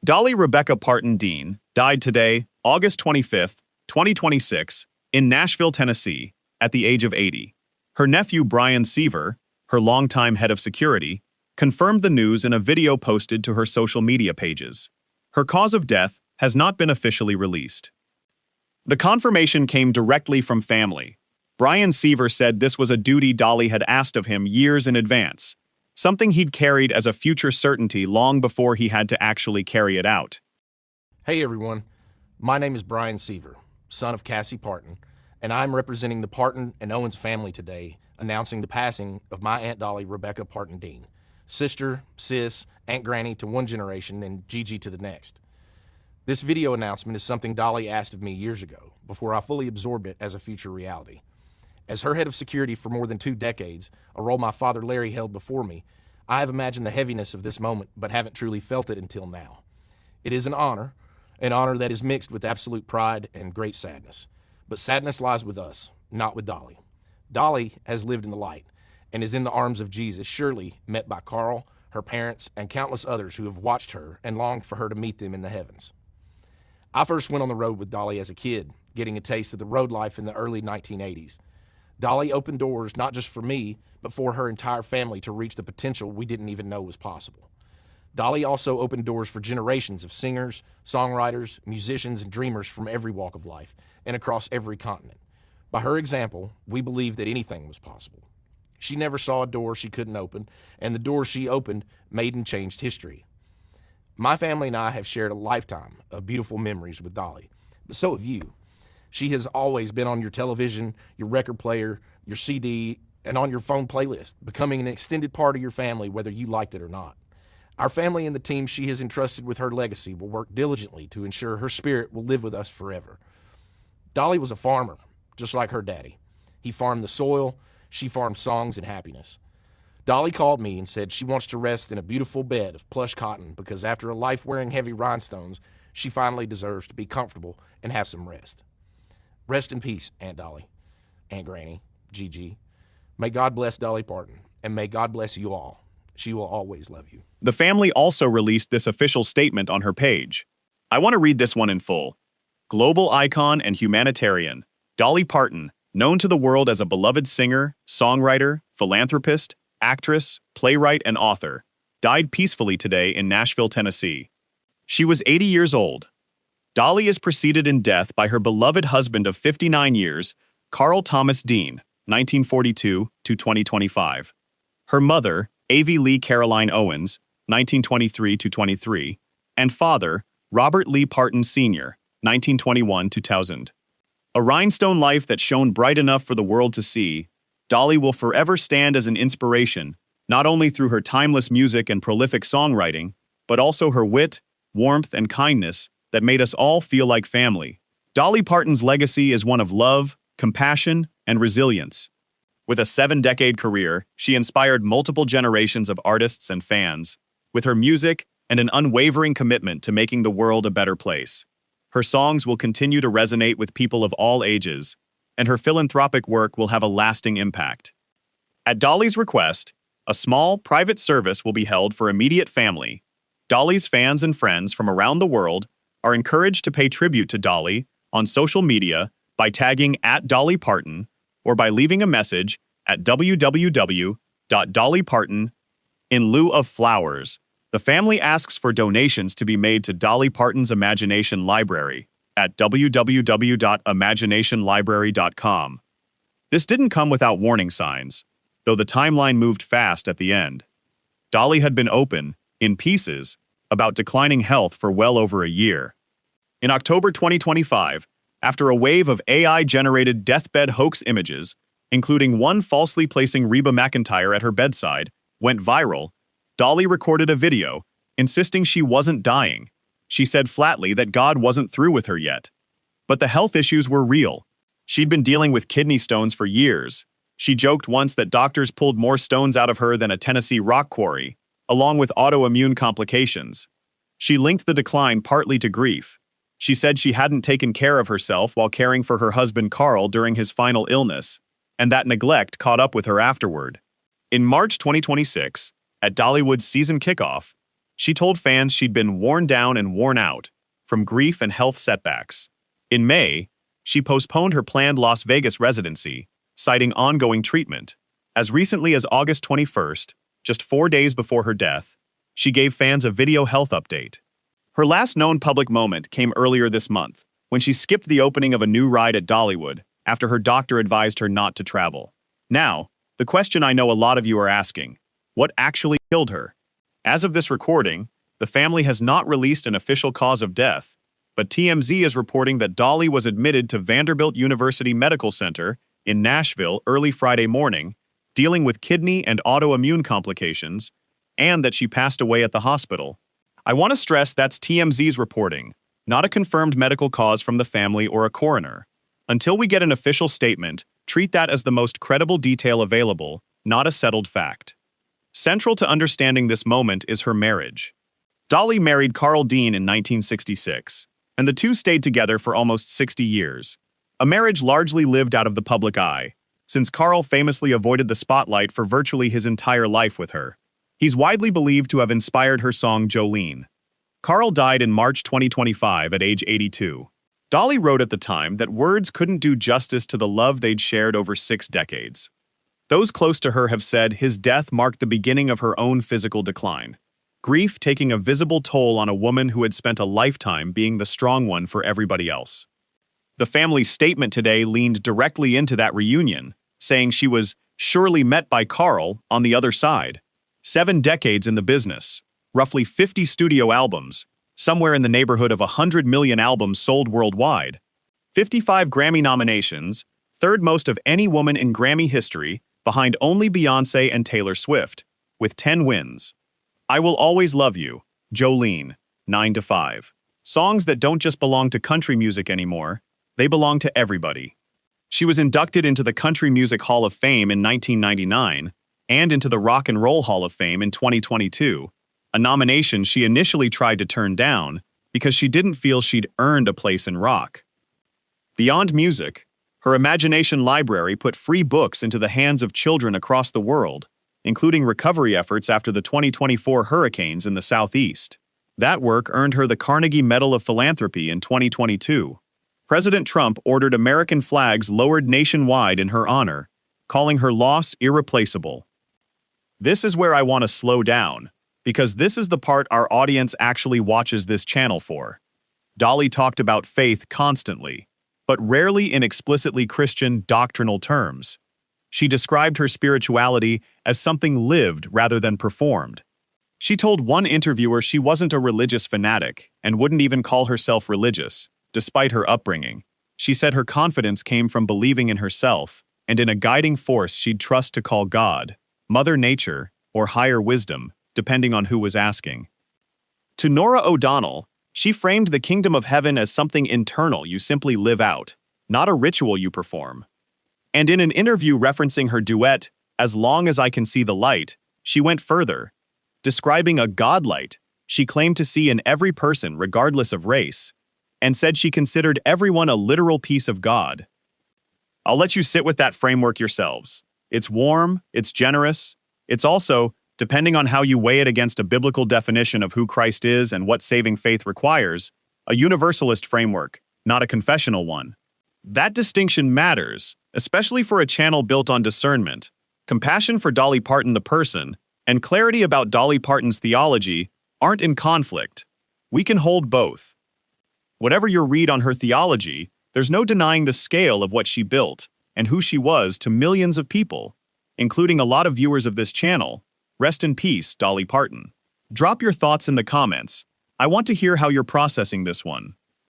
Dolly Rebecca Parton Dean died today, August 25, 2026, in Nashville, Tennessee, at the age of 80. Her nephew Brian Seaver, her longtime head of security, confirmed the news in a video posted to her social media pages. Her cause of death has not been officially released. The confirmation came directly from family. Brian Seaver said this was a duty Dolly had asked of him years in advance, something he'd carried as a future certainty long before he had to actually carry it out. Hey everyone, my name is Brian Seaver, son of Cassie Parton, and I'm representing the Parton and Owens family today, announcing the passing of my Aunt Dolly Rebecca Parton Dean, sister, sis, Aunt Granny to one generation and Gigi to the next. This video announcement is something Dolly asked of me years ago, before I fully absorbed it as a future reality. As her head of security for more than 2 decades, a role my father Larry held before me, I have imagined the heaviness of this moment but haven't truly felt it until now. It is an honor that is mixed with absolute pride and great sadness. But sadness lies with us, not with Dolly. Dolly has lived in the light and is in the arms of Jesus, surely met by Carl, her parents, and countless others who have watched her and longed for her to meet them in the heavens. I first went on the road with Dolly as a kid, getting a taste of the road life in the early 1980s. Dolly opened doors not just for me, but for her entire family to reach the potential we didn't even know was possible. Dolly also opened doors for generations of singers, songwriters, musicians, and dreamers from every walk of life and across every continent. By her example, we believed that anything was possible. She never saw a door she couldn't open, and the doors she opened made and changed history. My family and I have shared a lifetime of beautiful memories with Dolly, but so have you. She has always been on your television, your record player, your CD, and on your phone playlist, becoming an extended part of your family whether you liked it or not. Our family and the team she has entrusted with her legacy will work diligently to ensure her spirit will live with us forever. Dolly was a farmer, just like her daddy. He farmed the soil, she farmed songs and happiness. Dolly called me and said she wants to rest in a beautiful bed of plush cotton because after a life wearing heavy rhinestones, she finally deserves to be comfortable and have some rest. Rest in peace, Aunt Dolly, Aunt Granny, Gigi. May God bless Dolly Parton, and may God bless you all. She will always love you. The family also released this official statement on her page. I want to read this one in full. Global icon and humanitarian, Dolly Parton, known to the world as a beloved singer, songwriter, philanthropist, actress, playwright, and author, died peacefully today in Nashville, Tennessee. She was 80 years old. Dolly is preceded in death by her beloved husband of 59 years, Carl Thomas Dean, 1942 to 2025. Her mother, A.V. Lee Caroline Owens, 1923 to 23, and father, Robert Lee Parton Sr., 1921 to 2000. A rhinestone life that shone bright enough for the world to see, Dolly will forever stand as an inspiration, not only through her timeless music and prolific songwriting, but also her wit, warmth, and kindness that made us all feel like family. Dolly Parton's legacy is one of love, compassion, and resilience. With a 7-decade career, she inspired multiple generations of artists and fans, with her music and an unwavering commitment to making the world a better place. Her songs will continue to resonate with people of all ages, and her philanthropic work will have a lasting impact. At Dolly's request, a small, private service will be held for immediate family. Dolly's fans and friends from around the world are encouraged to pay tribute to Dolly on social media by tagging @Dolly Parton or by leaving a message at www.dollyparton. In lieu of flowers, the family asks for donations to be made to Dolly Parton's Imagination Library at www.imaginationlibrary.com. This didn't come without warning signs, though the timeline moved fast at the end. Dolly had been open, in pieces, about declining health for well over a year. In October 2025, after a wave of AI-generated deathbed hoax images, including one falsely placing Reba McEntire at her bedside, went viral, Dolly recorded a video, insisting she wasn't dying. She said flatly that God wasn't through with her yet. But the health issues were real. She'd been dealing with kidney stones for years. She joked once that doctors pulled more stones out of her than a Tennessee rock quarry, along with autoimmune complications. She linked the decline partly to grief. She said she hadn't taken care of herself while caring for her husband Carl during his final illness, and that neglect caught up with her afterward. In March 2026, at Dollywood's season kickoff, She told fans she'd been worn down and worn out from grief and health setbacks. In May, she postponed her planned Las Vegas residency, citing ongoing treatment. As recently as August 21st, just 4 days before her death, she gave fans a video health update. Her last known public moment came earlier this month, when she skipped the opening of a new ride at Dollywood after her doctor advised her not to travel. Now, the question I know a lot of you are asking: what actually killed her? As of this recording, the family has not released an official cause of death, but TMZ is reporting that Dolly was admitted to Vanderbilt University Medical Center in Nashville early Friday morning, dealing with kidney and autoimmune complications, and that she passed away at the hospital. I want to stress that's TMZ's reporting, not a confirmed medical cause from the family or a coroner. Until we get an official statement, treat that as the most credible detail available, not a settled fact. Central to understanding this moment is her marriage. Dolly married Carl Dean in 1966, and the two stayed together for almost 60 years. A marriage largely lived out of the public eye, since Carl famously avoided the spotlight for virtually his entire life with her. He's widely believed to have inspired her song Jolene. Carl died in March 2025 at age 82. Dolly wrote at the time that words couldn't do justice to the love they'd shared over 6 decades. Those close to her have said his death marked the beginning of her own physical decline, grief taking a visible toll on a woman who had spent a lifetime being the strong one for everybody else. The family's statement today leaned directly into that reunion, saying she was surely met by Carl on the other side. 7 decades in the business, roughly 50 studio albums, somewhere in the neighborhood of 100 million albums sold worldwide, 55 Grammy nominations, third most of any woman in Grammy history, behind only Beyoncé and Taylor Swift, with 10 wins. I Will Always Love You, Jolene, 9 to 5. Songs that don't just belong to country music anymore, they belong to everybody. She was inducted into the Country Music Hall of Fame in 1999 and into the Rock and Roll Hall of Fame in 2022, a nomination she initially tried to turn down because she didn't feel she'd earned a place in rock. Beyond music, her imagination library put free books into the hands of children across the world, including recovery efforts after the 2024 hurricanes in the Southeast. That work earned her the Carnegie Medal of Philanthropy in 2022. President Trump ordered American flags lowered nationwide in her honor, calling her loss irreplaceable. This is where I want to slow down, because this is the part our audience actually watches this channel for. Dolly talked about faith constantly, but rarely in explicitly Christian doctrinal terms. She described her spirituality as something lived rather than performed. She told one interviewer she wasn't a religious fanatic and wouldn't even call herself religious, despite her upbringing. She said her confidence came from believing in herself and in a guiding force she'd trust to call God, Mother Nature, or higher wisdom, depending on who was asking. To Nora O'Donnell, she framed the kingdom of heaven as something internal you simply live out, not a ritual you perform. And in an interview referencing her duet, As Long as I Can See the Light, she went further. Describing a godlight she claimed to see in every person regardless of race, and said she considered everyone a literal piece of God. I'll let you sit with that framework yourselves. It's warm, it's generous, it's also, depending on how you weigh it against a biblical definition of who Christ is and what saving faith requires, a universalist framework, not a confessional one. That distinction matters, especially for a channel built on discernment, compassion for Dolly Parton the person, and clarity about Dolly Parton's theology aren't in conflict. We can hold both. Whatever your read on her theology, there's no denying the scale of what she built and who she was to millions of people, including a lot of viewers of this channel. Rest in peace, Dolly Parton. Drop your thoughts in the comments. I want to hear how you're processing this one.